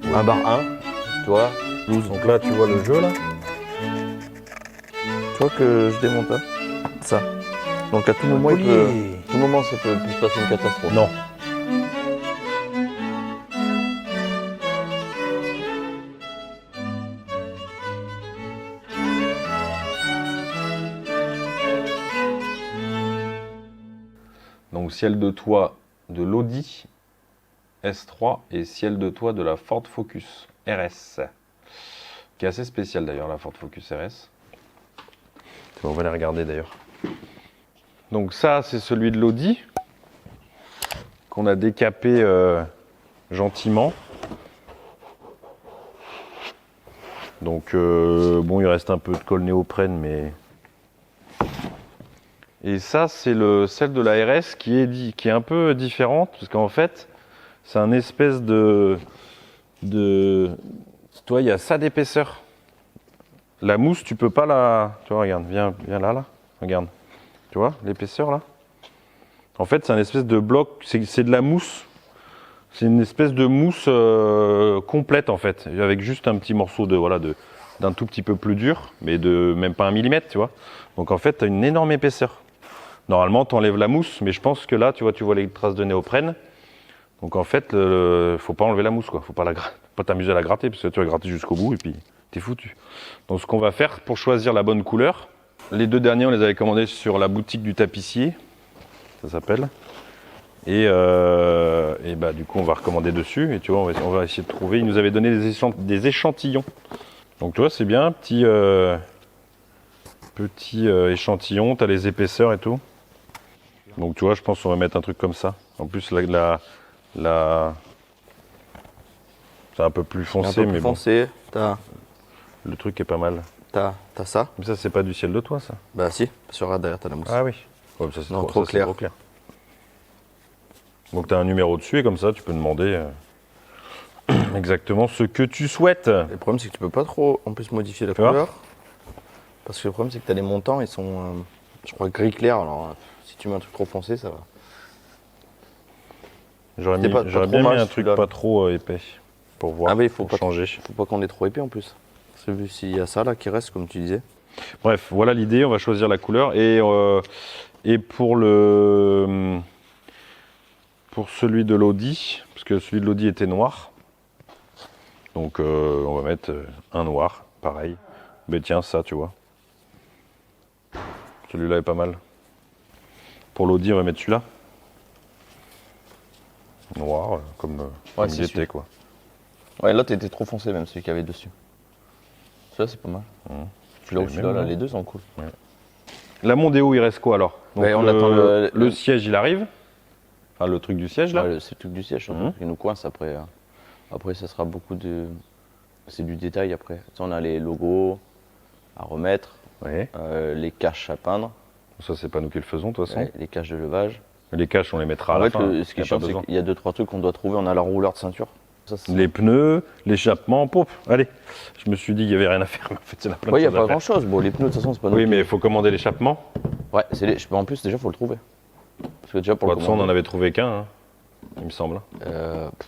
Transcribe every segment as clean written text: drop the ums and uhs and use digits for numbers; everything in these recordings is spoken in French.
1 bar 1, tu vois, 12. Donc là, tu vois le jeu là. Tu vois que je démonte là, ça. Donc à tout moment, tout moment, ça peut se passer une catastrophe. Non. Donc ciel de toit de l'Audi S3 et ciel de toit de la Ford Focus RS. Qui est assez spécial d'ailleurs, la Ford Focus RS. On va les regarder d'ailleurs. Donc ça, c'est celui de l'Audi qu'on a décapé gentiment. Donc bon, il reste un peu de colle néoprène, mais... Et ça, c'est celle de la RS qui est un peu différente, parce qu'en fait, c'est un espèce de... Toi, il y a ça d'épaisseur. La mousse, tu peux pas la... Tu vois, regarde, viens là, regarde. Tu vois, l'épaisseur là. En fait, c'est un espèce de bloc, c'est de la mousse. C'est une espèce de mousse complète en fait, avec juste un petit morceau d'un tout petit peu plus dur, mais de même pas 1 millimètre, tu vois. Donc en fait, tu as une énorme épaisseur. Normalement, tu enlèves la mousse, mais je pense que là, tu vois les traces de néoprène. Donc en fait, faut pas enlever la mousse, quoi. Faut pas t'amuser à la gratter, parce que tu vas gratter jusqu'au bout et puis t'es foutu. Donc ce qu'on va faire pour choisir la bonne couleur, les deux derniers, on les avait commandés sur la boutique du tapissier, ça s'appelle. Et bah du coup, on va recommander dessus. Et tu vois, on va essayer de trouver. Ils nous avaient donné des échantillons. Donc tu vois, c'est bien, petit échantillon. T'as les épaisseurs et tout. Donc tu vois, je pense qu'on va mettre un truc comme ça. En plus, c'est un peu plus foncé, mais foncé, bon. Le truc est pas mal. T'as ça. Mais ça, c'est pas du ciel de toit, ça. Bah si, sur derrière t'as la mousse. Ah oui. Ouais, ça, c'est Non, trop clair. Donc tu as un numéro dessus et comme ça, tu peux demander exactement ce que tu souhaites. Le problème, c'est que tu peux pas trop en plus modifier la couleur. Parce que le problème, c'est que tu as les montants, ils sont, je crois, gris clair. Alors, si tu mets un truc trop foncé, ça va. J'aurais bien mis un truc pas trop épais pour voir, ah oui, faut pour changer. Faut pas qu'on ait trop épais en plus. Parce que vu s'il y a ça là qui reste, comme tu disais. Bref, voilà l'idée, on va choisir la couleur. Et pour celui de l'Audi, parce que celui de l'Audi était noir, donc on va mettre un noir, pareil. Mais tiens, ça, tu vois. Celui-là est pas mal. Pour l'Audi, on va mettre celui-là. Noir, comme il était, quoi. Ouais, là, t'étais trop foncé, même celui qu'il y avait dessus. Celui-là, c'est pas mal. Celui-là ou celui-là, les deux sont cool. Ouais. La Mondeo, il reste quoi alors? Donc, ouais, on attend le siège, il arrive. Enfin, le truc du siège, là. Ouais, c'est le truc du siège, il nous coince après. Après, ça sera beaucoup de... C'est du détail après. On a les logos à remettre, ouais. Les caches à peindre. Ça, c'est pas nous qui le faisons, de toute façon. Ouais, les caches de levage. Les caches, on les mettra à la fin. Ce qui est chiant, c'est qu'il y a 2-3 trucs qu'on doit trouver. On a la rouleur de ceinture. Ça, les pneus, l'échappement, pop. Allez, je me suis dit qu'il n'y avait rien à faire, mais en fait, c'est la plein de choses à faire. Oui, il n'y a pas grand-chose. Bon, les pneus, de toute façon, c'est pas nous. Oui, mais il faut commander l'échappement. Ouais, en plus, déjà, il faut le trouver. Parce que déjà, pour de toute façon, on n'en avait trouvé qu'un, hein, il me semble.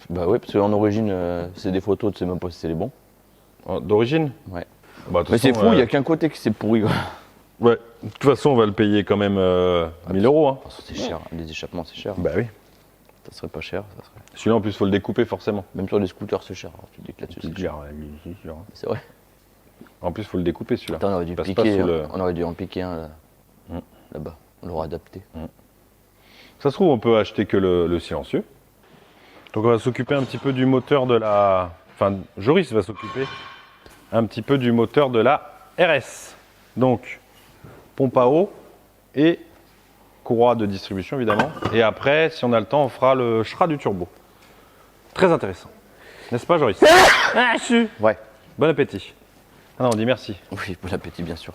Bah oui, parce qu'en origine, c'est des photos, tu sais même pas si c'est les bons. D'origine? Ouais. Bah, mais c'est fou, il n'y a qu'un côté qui s'est pourri, quoi. Ouais, de toute façon, on va le payer quand même 1000 €. Hein. C'est cher, les échappements, c'est cher. Bah oui. Ça serait pas cher, ça serait. Celui-là, en plus, il faut le découper forcément. Même sur les scooters, c'est cher. Alors, tu dis que là-dessus, c'est cher. C'est vrai. En plus, il faut le découper, celui-là. Attends, on aurait dû en piquer un là-bas. On l'aurait adapté. Ça se trouve, on peut acheter que le silencieux. Donc, on va s'occuper un petit peu du moteur de la... Enfin, Joris va s'occuper un petit peu du moteur de la RS. Donc, pompe à eau et courroie de distribution, évidemment. Et après, si on a le temps, on fera le CHRA du turbo. Très intéressant. N'est-ce pas, Joris? Ouais. Bon appétit. Ah non, on dit merci. Oui, bon appétit, bien sûr.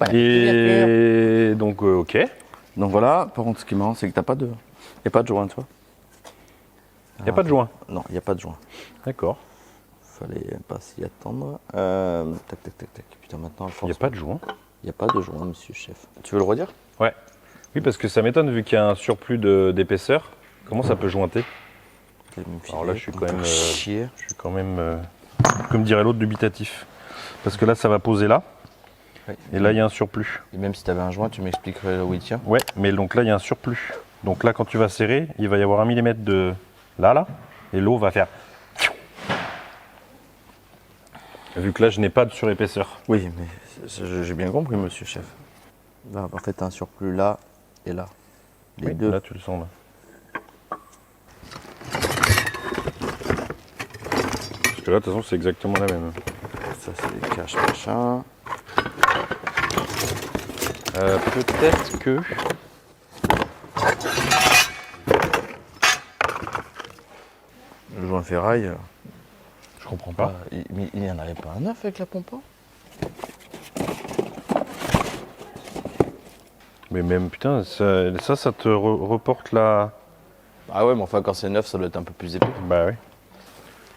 Ouais. Et donc, ok. Donc voilà, par contre, ce qui est marrant, c'est que t'as pas de... Il n'y a pas de joint, tu vois. Il n'y a pas de joint? Non, il n'y a pas de joint. D'accord. Fallait pas s'y attendre. Tac. Putain, maintenant... Il n'y a pas de joint? Il n'y a pas de joint, monsieur chef. Tu veux le redire? Ouais. Oui, parce que ça m'étonne, vu qu'il y a un surplus d'épaisseur. Comment ça peut jointer? les mêmes filets. Alors là, je suis quand même, chier. je suis quand même, comme dirait l'autre, dubitatif. Parce que là, ça va poser là. Ouais. Et là, il y a un surplus. Et même si tu avais un joint, tu m'expliquerais où il tient. Ouais, mais donc là, il y a un surplus. Donc là, quand tu vas serrer, il va y avoir 1 mm de là, et l'eau va faire. Vu que là, je n'ai pas de surépaisseur. Oui, mais j'ai bien compris, monsieur chef. Là, en fait, t'as un surplus là et là. Les Oui, deux. là, tu le sens là. Parce que là, de toute façon, c'est exactement la même. Ça, c'est les caches, machin. Peut-être que. Le joint ferraille. Je comprends pas. Mais il n'y en avait pas un neuf avec la pompe. Mais même, putain, ça te reporte la. Ah ouais, mais enfin, quand c'est neuf, ça doit être un peu plus épais. Bah oui.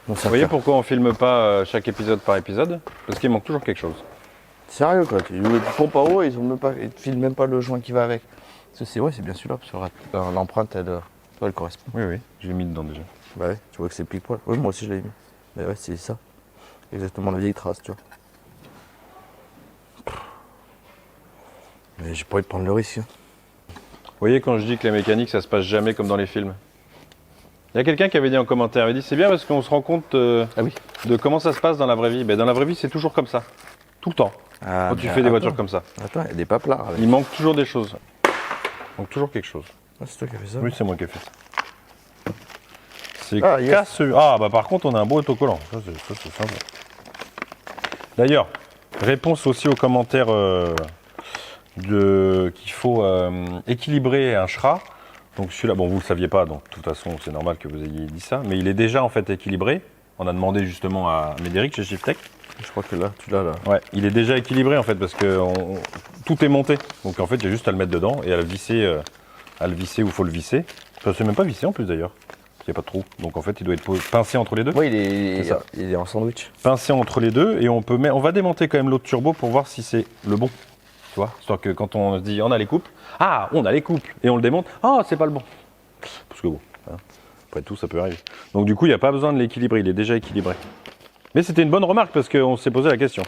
Bon, ça Vous voyez fait- pourquoi on filme pas chaque épisode par épisode? Parce qu'il manque toujours quelque chose. Sérieux, quoi. Tu pompes à eau, ils te filent même pas le joint qui va avec. Parce que c'est bien celui-là, parce que l'empreinte, elle correspond. Oui, j'ai mis dedans déjà. Bah ouais, tu vois que c'est pile-poil. Oui, moi aussi, je l'ai mis. Bah ouais, c'est ça. Exactement la vieille trace, tu vois. Mais j'ai pas envie de prendre le risque. Hein. Vous voyez, quand je dis que la mécanique, ça se passe jamais comme dans les films. Il y a quelqu'un qui avait dit en commentaire, il dit c'est bien parce qu'on se rend compte Ah oui. de comment ça se passe dans la vraie vie. Ben, dans la vraie vie, c'est toujours comme ça. Tout le temps. Ah, Quand tu fais des voitures comme ça. Attends, il y a des paplards avec. Il manque toujours des choses. Il manque toujours quelque chose. Ah, c'est toi qui as fait ça. Oui, c'est moi qui ai fait ça. C'est Ah, yes. casseux. Ah, bah par contre, on a un beau autocollant. Ça, c'est sympa. D'ailleurs, réponse aussi aux commentaires qu'il faut équilibrer un Schra. Donc celui-là, bon, vous ne le saviez pas, donc de toute façon, c'est normal que vous ayez dit ça. Mais il est déjà en fait équilibré. On a demandé justement à Médéric chez Shiftech. Je crois que là, tu l'as là. Ouais, il est déjà équilibré en fait parce que tout est monté. Donc en fait, il y a juste à le mettre dedans et à le visser où il faut le visser. Enfin, c'est même pas vissé en plus d'ailleurs. Il n'y a pas de trou. Donc en fait, il doit être pincé entre les deux. Oui, C'est ça. il est en sandwich. Pincé entre les deux et on va démonter quand même l'autre turbo pour voir si c'est le bon. Tu vois, histoire que quand on se dit on a les couples, on a les couples et on le démonte, c'est pas le bon. Parce que bon, hein, après tout, ça peut arriver. Donc du coup, il n'y a pas besoin de l'équilibrer, il est déjà équilibré. Mais c'était une bonne remarque parce qu'on s'est posé la question.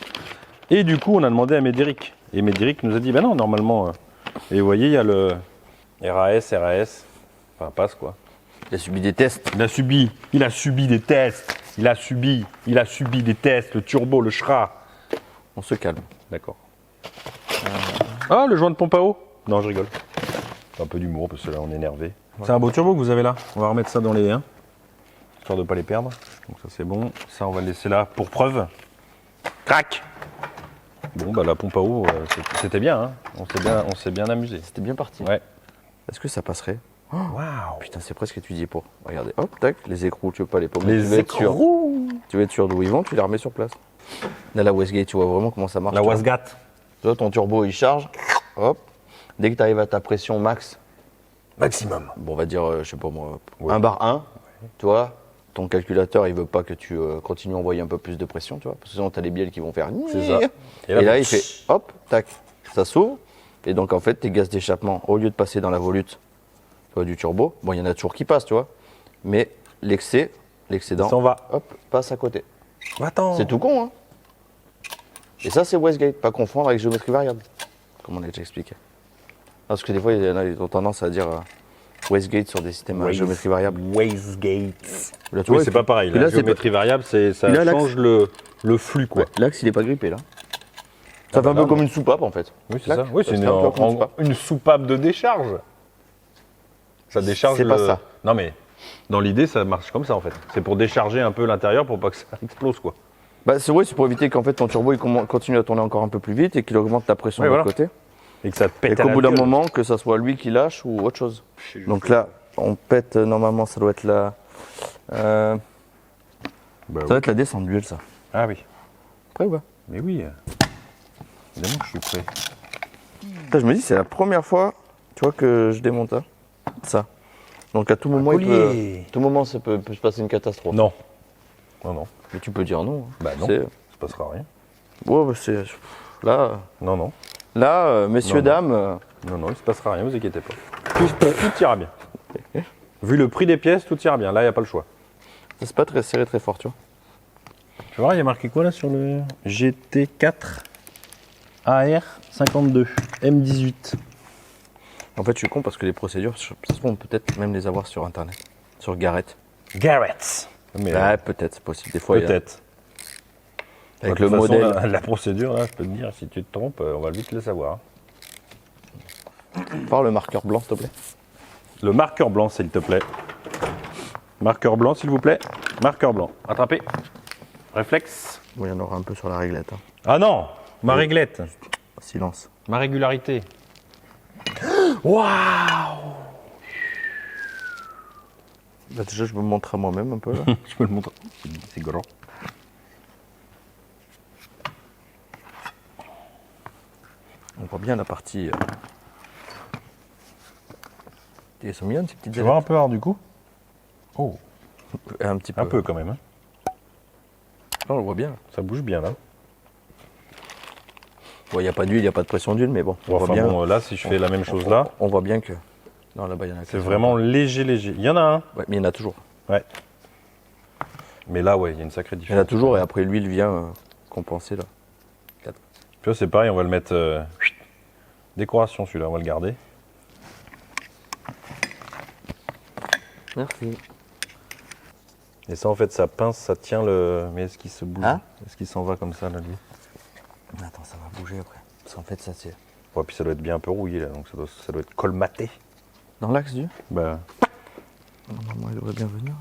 Et du coup, on a demandé à Médéric. Et Médéric nous a dit, ben non, normalement. Et vous voyez, il y a le RAS, enfin passe quoi. Il a subi des tests. Il a subi des tests. Il a subi des tests, le turbo, le Schra. On se calme. D'accord. Ah, le joint de pompe à eau. Non, je rigole. Un peu d'humour parce que là, on est énervé. C'est un beau turbo que vous avez là. On va remettre ça dans les 1. Histoire de ne pas les perdre. Donc ça, c'est bon. Ça, on va le laisser là pour preuve. Crac. Bon, bah la pompe à eau, c'était bien. Hein. On s'est bien amusé. C'était bien parti. Ouais. Est-ce que ça passerait? Waouh. Putain, c'est presque étudié pour. Regardez, hop, tac, les écrous, tu veux pas les pommes. Les écrous. Tu veux être sûr d'où ils vont, tu les remets sur place. Là, la Westgate, tu vois vraiment comment ça marche. La tu vois. Wasgat. Tu vois, ton turbo, il charge. Hop. Dès que tu arrives à ta pression max, Maximum. bon, on va dire, je sais pas moi, Ouais. 1 bar 1, tu vois, ton calculateur, il veut pas que tu continues à envoyer un peu plus de pression, tu vois, parce que sinon, tu as les bielles qui vont faire. C'est ça. Et là, il fait hop, tac, ça s'ouvre. Et donc, en fait, tes gaz d'échappement, au lieu de passer dans la volute tu vois, du turbo, bon, il y en a toujours qui passent, tu vois, mais l'excédent, S'en va. hop, passe à côté. Attends. C'est tout con, hein. Et ça, c'est Westgate, pas confondre avec géométrie variable, comme on a déjà expliqué. Parce que des fois, il y en a qui ont tendance à dire Westgate sur des systèmes à géométrie variable. Wastegate. Là, tu Oui, vois, c'est pas pareil. et La là, c'est géométrie variable, ça Et là, l'axe- change le flux, quoi. Ouais, l'axe, il est pas grippé, là. Ça fait un peu non, comme une soupape, en fait. Oui, c'est L'axe, ça. Oui, c'est fait un peu comme une soupape. une soupape de décharge. Ça décharge C'est pas ça. Non, mais dans l'idée, ça marche comme ça, en fait. C'est pour décharger un peu l'intérieur pour pas que ça explose, quoi. Bah, c'est vrai, c'est pour éviter qu'en fait ton turbo il continue à tourner encore un peu plus vite et qu'il augmente ta pression Oui, de voilà. l'autre côté. Et que ça te pète Et à qu'au la bout d'un gueule. moment, que ça soit lui qui lâche ou autre chose. Donc là, on pète, normalement, ça doit être la. Bah Ça doit être la descente d'huile, ça. Ah oui. Prêt ou pas? Mais oui. Évidemment que je suis prêt. Putain, je me dis, c'est la première fois, tu vois, que je démonte ça. Donc à tout moment, collier. tout moment, ça peut se passer une catastrophe. Non. Non. Mais tu peux dire non. hein. Bah non. C'est- Ça passera rien. Ouais, bah, c'est. Non. Là, messieurs, Non. dames. Non, il se passera rien, vous inquiétez pas. Tout ira bien. Vu le prix des pièces, tout ira bien. Là, il n'y a pas le choix. C'est pas très serré, très fort, tu vois. Tu vois, il y a marqué quoi là sur le GT4 AR52 M18. En fait, je suis con parce que les procédures, ça se trouve, on peut peut-être même les avoir sur internet. Sur Garrett. Garrett. Mais Ouais, peut-être, c'est possible. Des fois, il y a- peut-être. avec De le toute façon, modèle. la procédure, là, je peux te dire, si tu te trompes, on va vite le savoir. Par le marqueur blanc, s'il te plaît. Le marqueur blanc, s'il te plaît. Marqueur blanc, s'il vous plaît. Marqueur blanc. Attrapez. Réflexe. Bon, il y en aura un peu sur la réglette. Hein. Ah non, ma réglette. Silence. Ma régularité. Waouh. Bah, déjà, je me montre à moi-même un peu. Là. Je peux le montrer. C'est grand. On voit bien la partie. Elles sont mignonnes, ces petites Tu vois un ailettes. peu hors du coup. Oh, Un petit peu. un peu quand même. Hein. Non, on le voit bien. Ça bouge bien là. Bon, il n'y a pas d'huile, il n'y a pas de pression d'huile, mais bon, on Bon, voit enfin bien. bon, là, si je fais la même chose là, On voit bien que. Non, là-bas, il y en a. c'est vraiment léger, léger. Il y en a un. Ouais, mais il y en a toujours. Ouais. Mais là, ouais, il y a une sacrée Il y en a différence. toujours, et après, l'huile vient compenser là. Tu vois, c'est pareil, on va le mettre. Décoration celui-là, on va le garder. Merci. Et ça, en fait, ça pince, ça tient le. Mais est-ce qu'il se bouge Hein? Est-ce qu'il s'en va comme ça, là, lui Attends, ça va bouger après. Parce qu'en fait, ça c'est. Ouais, puis ça doit être bien un peu rouillé, là, donc ça doit être colmaté. Dans l'axe du. Bah, Normalement, il devrait bien venir.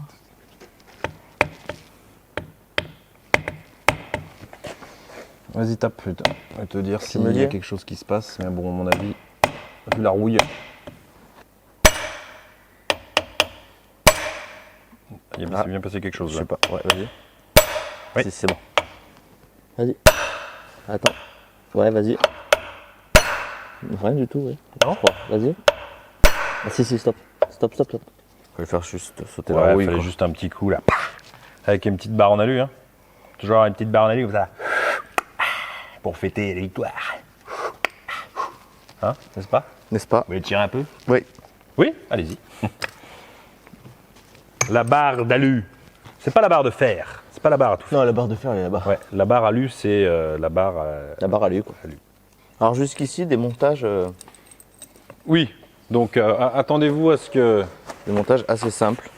vas-y, tape, putain. Je vais te dire Tu s'il me y a dis quelque chose qui se passe, mais bon, à mon avis, vu la rouille. Il Ah. s'est bien passé quelque chose Je là. sais pas. Ouais, vas-y. Oui. Si, c'est bon. Vas-y. Attends. Ouais, vas-y. Rien du tout, ouais. Non. Je crois. Vas-y. Ah, si, stop. Stop. Faut faire juste sauter la Ouais, il rouille. fallait Quoi. juste un petit coup là. Avec une petite barre en alu. Hein. Toujours une petite barre en alu comme ça. Pour fêter la victoire. Hein, n'est-ce pas? N'est-ce pas? Vous voulez tirer un peu? Oui. Oui, allez-y. La barre d'alu. C'est pas la barre de fer. C'est pas la barre à tout faire. Non, la barre de fer, elle est là-bas. Ouais, la barre alu, c'est la barre. La barre à lui, quoi. alu. Alors, jusqu'ici, des montages Oui. Donc attendez-vous à ce que. assez simples.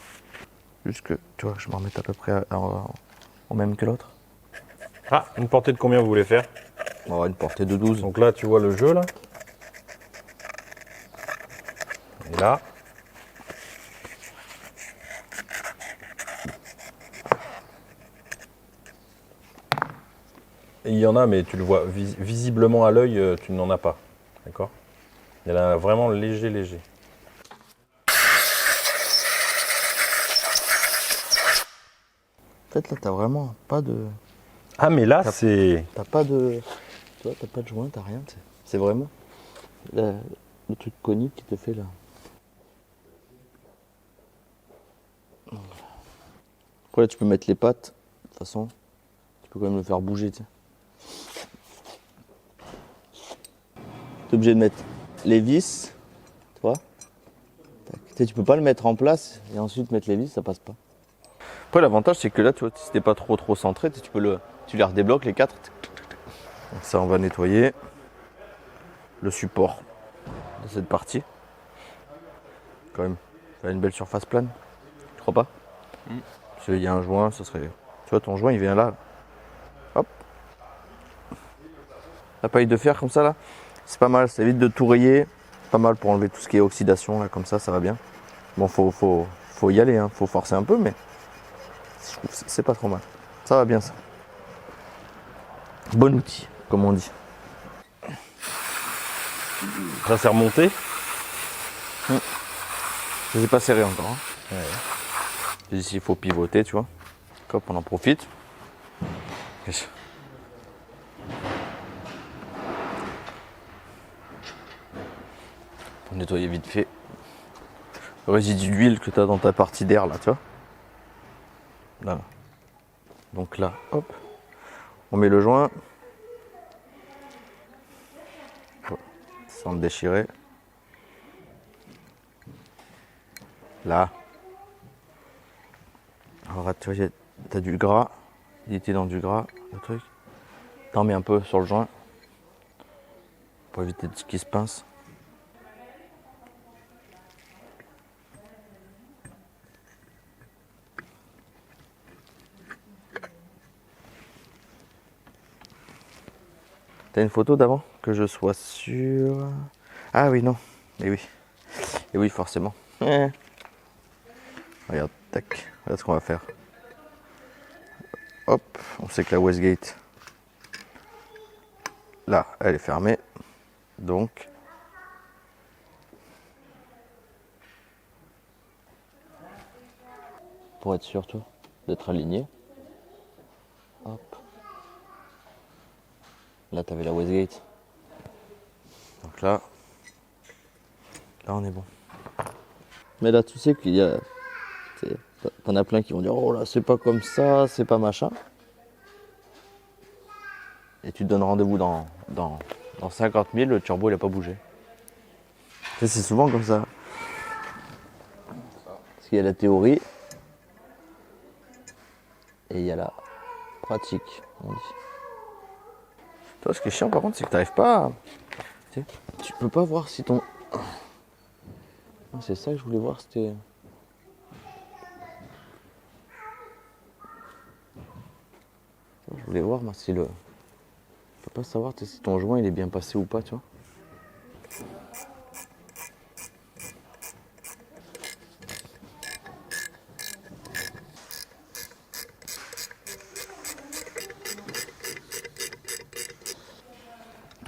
Juste que, tu vois, je m'en remette à peu près en même que l'autre. Ah, une portée de combien vous voulez faire? On va avoir une portée de 12. Donc là, tu vois le jeu là. Et là. Et il y en a, mais tu le vois visiblement à l'œil, tu n'en as pas. D'accord? Il y en a vraiment léger, léger. En fait, là, t'as vraiment pas de. Ah, mais là, c'est. T'as pas de. Tu vois, t'as pas de joint, t'as rien. C'est vraiment le truc conique qui te fait là. Après, là, tu peux mettre les pattes. De toute façon, tu peux quand même le faire bouger. Tu sais. T'es obligé de mettre les vis. Tu vois. Tac. Tu sais, tu peux pas le mettre en place et ensuite mettre les vis, ça passe pas. Après, l'avantage, c'est que là, tu vois, si t'es pas trop centré, tu les redébloques les quatre. Donc ça, on va nettoyer le support de cette partie. Quand même, ça a une belle surface plane. Tu crois pas? Parce qu'il y a un joint, ça serait. Tu vois, ton joint, il vient là. Hop. La paille de fer comme ça là, c'est pas mal. Ça évite de tout rayer. Pas mal pour enlever tout ce qui est oxydation là, comme ça va bien. Bon, faut y aller, hein. Faut forcer un peu, mais je trouve que c'est pas trop mal. Ça va bien ça. Bon outil, comme on dit. Ça s'est remonté. Je les ai pas serrés encore. Hein. Ouais. Ici, il faut pivoter, tu vois. Hop, on en profite. Pour nettoyer vite fait le résidu d'huile que tu as dans ta partie d'air là, tu vois. Là. Donc là, hop, on met le joint. Sans le déchirer. Là. Alors, tu vois, t'as du gras. Il était dans du gras, le truc. T'en mets un peu sur le joint. Pour éviter qu'il se pince. T'as une photo d'avant? Que je sois sûr. Ah oui, non. Et oui. Et oui, forcément. Regarde, tac. Regarde ce qu'on va faire. Hop, on sait que la Westgate, là, elle est fermée. Donc, pour être sûr, toi, d'être aligné. Hop. Là, tu avais la Westgate. Donc là, on est bon. Mais là, tu sais qu'il y a... T'en as plein qui vont dire, oh là, c'est pas comme ça, c'est pas machin. Et tu te donnes rendez-vous dans 50 000, le turbo, il a pas bougé. C'est souvent comme ça. Parce qu'il y a la théorie et il y a la pratique, on dit. Toi, ce qui est chiant par contre, c'est que tu n'arrives pas à... Tu peux pas voir si ton... C'est ça que je voulais voir, c'était... Je voulais voir, moi, si le... Je peux pas savoir si ton joint il est bien passé ou pas, tu vois.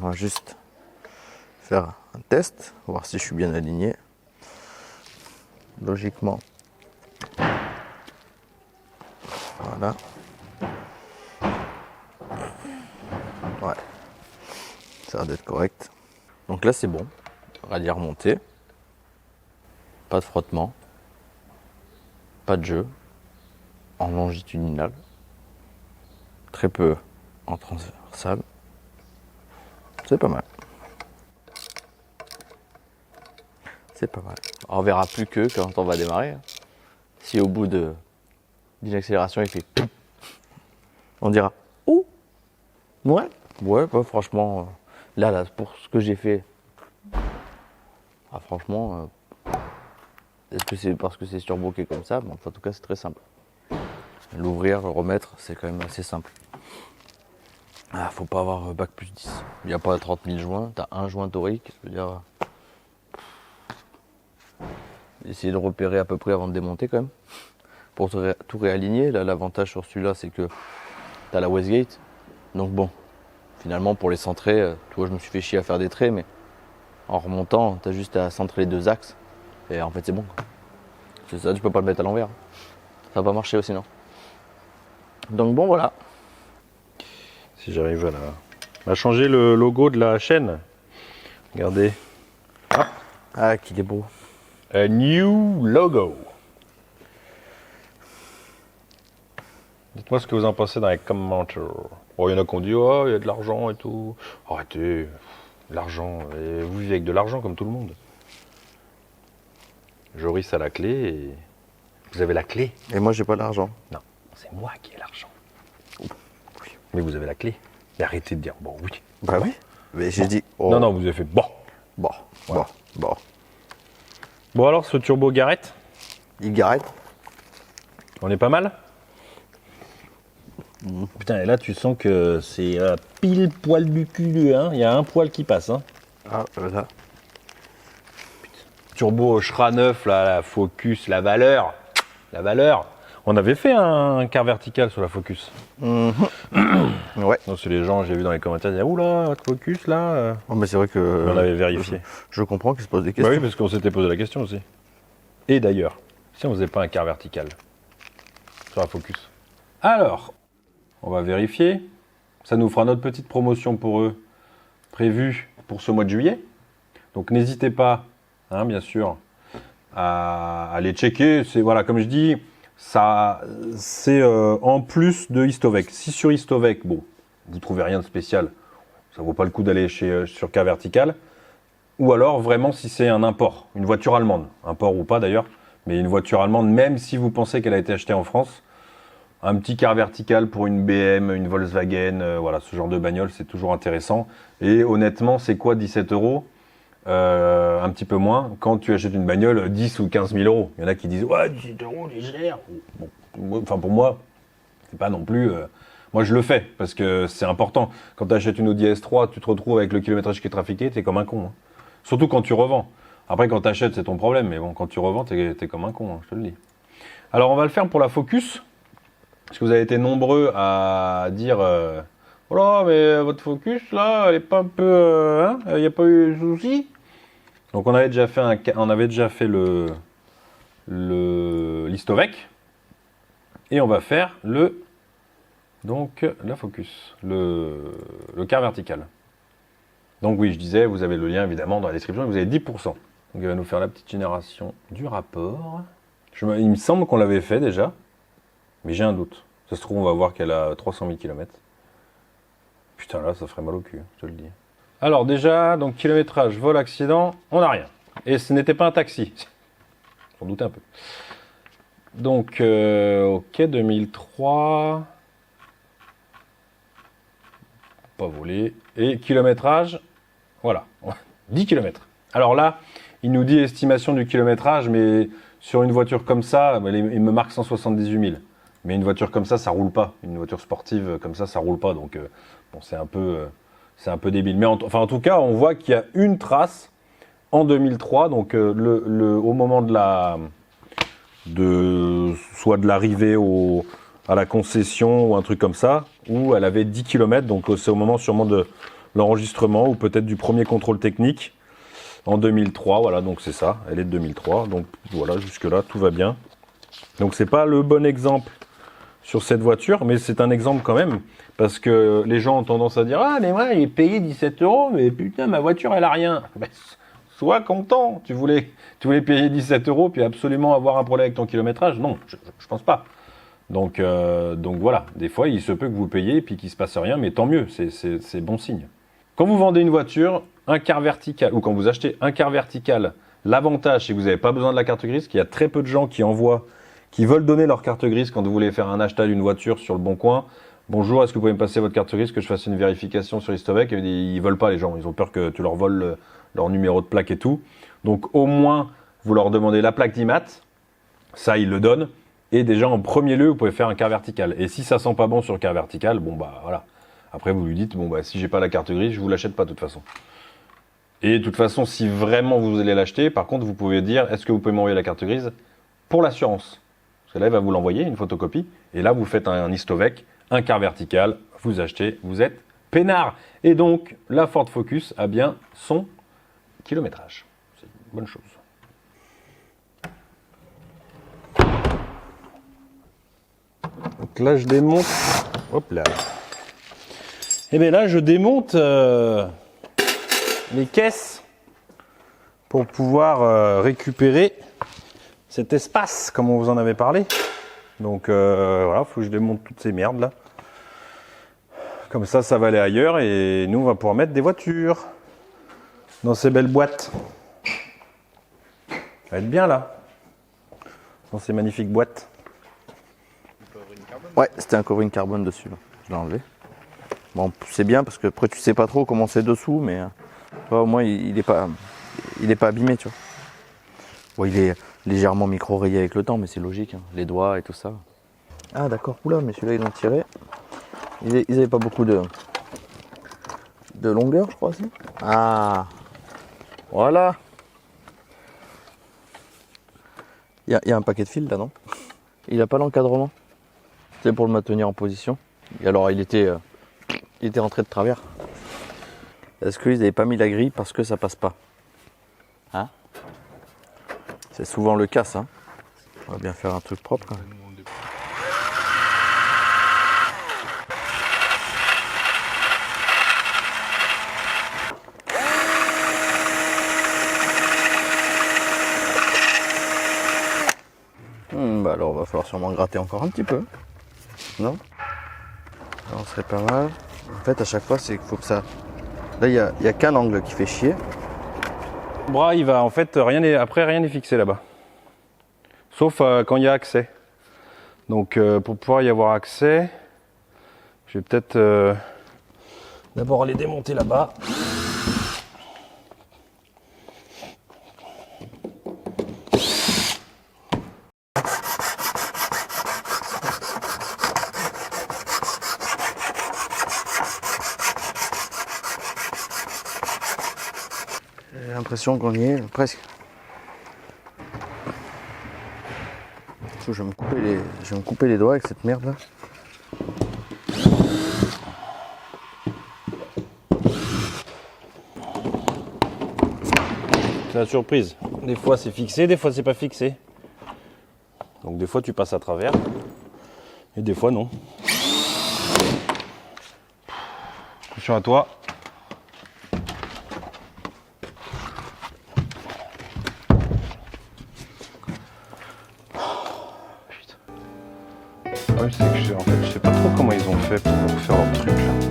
On va juste faire un test, voir si je suis bien aligné. Logiquement. Voilà. Ouais. Ça a l'air d'être correct. Donc là c'est bon. Rallye remonté. Pas de frottement. Pas de jeu. En longitudinal. Très peu en transversal. C'est pas mal. C'est pas mal. On verra plus que quand on va démarrer. Si au bout d'une accélération il fait pouf, on dira ouh ouais bah, franchement là pour ce que j'ai fait franchement est-ce que c'est parce que c'est turbo qui est comme ça? Bon, en tout cas c'est très simple. L'ouvrir, le remettre, c'est quand même assez simple. Faut pas avoir bac plus 10. Il n'y a pas 30 000 joints, t'as un joint torique, je veux dire. Essayer de repérer à peu près avant de démonter quand même. Pour tout réaligner, là l'avantage sur celui-là c'est que t'as la Westgate. Donc bon, finalement pour les centrer, tu vois je me suis fait chier à faire des traits, mais en remontant, t'as juste à centrer les deux axes. Et en fait c'est bon. C'est ça, tu peux pas le mettre à l'envers. Ça va pas marcher aussi non. Donc bon voilà. Si j'arrive à on va changer le logo de la chaîne. Regardez. Ah qu'il est beau. A new logo. Dites-moi ce que vous en pensez dans les commentaires. Oh, il y en a qui ont dit, oh, il y a de l'argent et tout. Arrêtez, de l'argent. Et vous vivez avec de l'argent comme tout le monde. Joris a la clé et vous avez la clé. Et moi j'ai pas l'argent. Non, c'est moi qui ai l'argent. Oui. Mais vous avez la clé. Et arrêtez de dire, bon, oui. Bah oui. Mais j'ai dit, oh. Non, vous avez fait, bon. Bon. Bon alors, ce turbo Garrett, Il garde. on est pas mal. Putain, et là tu sens que c'est pile poil buculeux, hein. Il y a un poil qui passe, hein. Ah, voilà. Turbo Schra 9, là, la Focus, la valeur. On avait fait un quart vertical sur la Focus. Ouais. Non, c'est les gens, j'ai vu dans les commentaires, ils disaient, oula, la Focus là. Oh, mais c'est vrai que. On avait vérifié. Je comprends qu'ils se posent des questions. Bah oui, parce qu'on s'était posé la question aussi. Et d'ailleurs, si on faisait pas un quart vertical sur la Focus. Alors, on va vérifier. Ça nous fera notre petite promotion pour eux, prévue pour ce mois de juillet. Donc n'hésitez pas, hein, bien sûr, à aller checker. C'est voilà, comme je dis, ça, c'est en plus de Histovec. Si sur Histovec, bon, vous trouvez rien de spécial, ça vaut pas le coup d'aller sur K Vertical. Ou alors vraiment si c'est un une voiture allemande, import ou pas d'ailleurs, mais une voiture allemande, même si vous pensez qu'elle a été achetée en France, Un petit quart vertical pour une BM, une Volkswagen, voilà, ce genre de bagnole, c'est toujours intéressant. Et honnêtement, c'est quoi 17 €? Un petit peu moins quand tu achètes une bagnole 10 ou 15 000 €. Il y en a qui disent ouais 17 € c'est cher. Bon, enfin pour moi, c'est pas non plus. Moi je le fais parce que c'est important. Quand tu achètes une Audi S3, tu te retrouves avec le kilométrage qui est trafiqué, t'es comme un con. Hein. Surtout quand tu revends. Après quand tu achètes c'est ton problème, mais bon quand tu revends t'es comme un con, hein, je te le dis. Alors on va le faire pour la Focus parce que vous avez été nombreux à dire. Oh là, mais votre Focus là, elle est pas un peu. Hein, il n'y a pas eu de soucis. Donc on avait déjà fait l'Histovec et on va faire la Focus, le quart vertical. Donc oui, je disais, vous avez le lien évidemment dans la description, vous avez 10%. Donc il va nous faire la petite génération du rapport. Il me semble qu'on l'avait fait déjà, mais j'ai un doute. Ça se trouve, on va voir qu'elle a 300 000 km. Putain là, ça ferait mal au cul, je te le dis. Alors déjà, donc kilométrage, vol, accident, on n'a rien. Et ce n'était pas un taxi. J'en doutais un peu. Donc, ok, 2003. Pas volé. Et kilométrage, voilà, 10 km. Alors là, il nous dit estimation du kilométrage, mais sur une voiture comme ça, il me marque 178 000. Mais une voiture comme ça roule pas. Une voiture sportive comme ça roule pas. Donc, bon, c'est un peu débile. Mais en tout cas, on voit qu'il y a une trace en 2003, donc au moment soit de l'arrivée à la concession ou un truc comme ça, où elle avait 10 km, donc c'est au moment sûrement de l'enregistrement ou peut-être du premier contrôle technique en 2003, voilà, donc c'est ça, elle est de 2003, donc voilà, jusque-là, tout va bien. Donc c'est pas le bon exemple sur cette voiture, mais c'est un exemple quand même, parce que les gens ont tendance à dire « Ah, mais moi, il est payé 17 €, mais putain, ma voiture, elle a rien. » Sois content, tu voulais payer 17 € puis absolument avoir un problème avec ton kilométrage. Non, je pense pas. Donc voilà, des fois il se peut que vous payiez puis qu'il se passe rien, mais tant mieux, c'est bon signe. Quand vous vendez une voiture, un quart vertical, ou quand vous achetez un quart vertical, l'avantage c'est que vous n'avez pas besoin de la carte grise, qu'il y a très peu de gens qui veulent donner leur carte grise quand vous voulez faire un achat d'une voiture sur le bon coin. Bonjour, est-ce que vous pouvez me passer votre carte grise, que je fasse une vérification sur Histovec? Ils veulent pas les gens, ils ont peur que tu leur voles leur numéro de plaque et tout. Donc au moins, vous leur demandez la plaque d'IMAT, ça ils le donnent. Et déjà en premier lieu, vous pouvez faire un quart vertical. Et si ça sent pas bon sur le quart vertical, bon bah voilà. Après vous lui dites, bon bah si j'ai pas la carte grise, je vous l'achète pas de toute façon. Et de toute façon, si vraiment vous allez l'acheter, par contre vous pouvez dire, est-ce que vous pouvez m'envoyer la carte grise pour l'assurance? Parce que là il va vous l'envoyer, une photocopie. Et là vous faites un Histovec, un quart vertical, vous achetez, vous êtes peinard. Et donc la Ford Focus a bien son kilométrage. C'est une bonne chose. Donc là, je démonte. Hop là. Et bien là, je démonte les caisses pour pouvoir récupérer cet espace, comme on vous en avait parlé. Donc voilà, il faut que je démonte toutes ces merdes là. Comme ça va aller ailleurs et nous, on va pouvoir mettre des voitures dans ces belles boîtes. Ça va être bien là, dans ces magnifiques boîtes. Ouais, c'était un covering carbone dessus, là. Je l'ai enlevé. Bon, c'est bien parce que après tu sais pas trop comment c'est dessous, mais au moins il est pas abîmé, tu vois. Bon, il est légèrement micro-rayé avec le temps, mais c'est logique, hein. Les doigts et tout ça. Ah d'accord, oula, mais celui-là ils l'ont tiré. Ils avaient pas beaucoup de longueur, je crois aussi. Ah, voilà. Il y a un paquet de fils là, non? Il a pas l'encadrement. C'est pour le maintenir en position. Et alors il était rentré de travers. Est-ce qu'ils n'avaient pas mis la grille parce que ça passe pas? Hein? C'est souvent le cas, ça. On va bien faire un truc propre quand même. Bah alors va falloir sûrement gratter encore un petit peu. Non? Ça serait pas mal. En fait à chaque fois c'est qu'il faut que ça... Là il y a qu'un angle qui fait chier. Bras il va en fait rien n'est fixé là-bas. Sauf quand il y a accès. Donc pour pouvoir y avoir accès, je vais peut-être d'abord aller démonter là-bas. J'ai l'impression qu'on y est presque. Je vais me couper les doigts avec cette merde là. C'est la surprise. Des fois c'est fixé, des fois c'est pas fixé. Donc des fois tu passes à travers et des fois non. Attention à toi. Putain. Ouais, c'est que en fait, je sais pas trop comment ils ont fait pour faire leur truc là.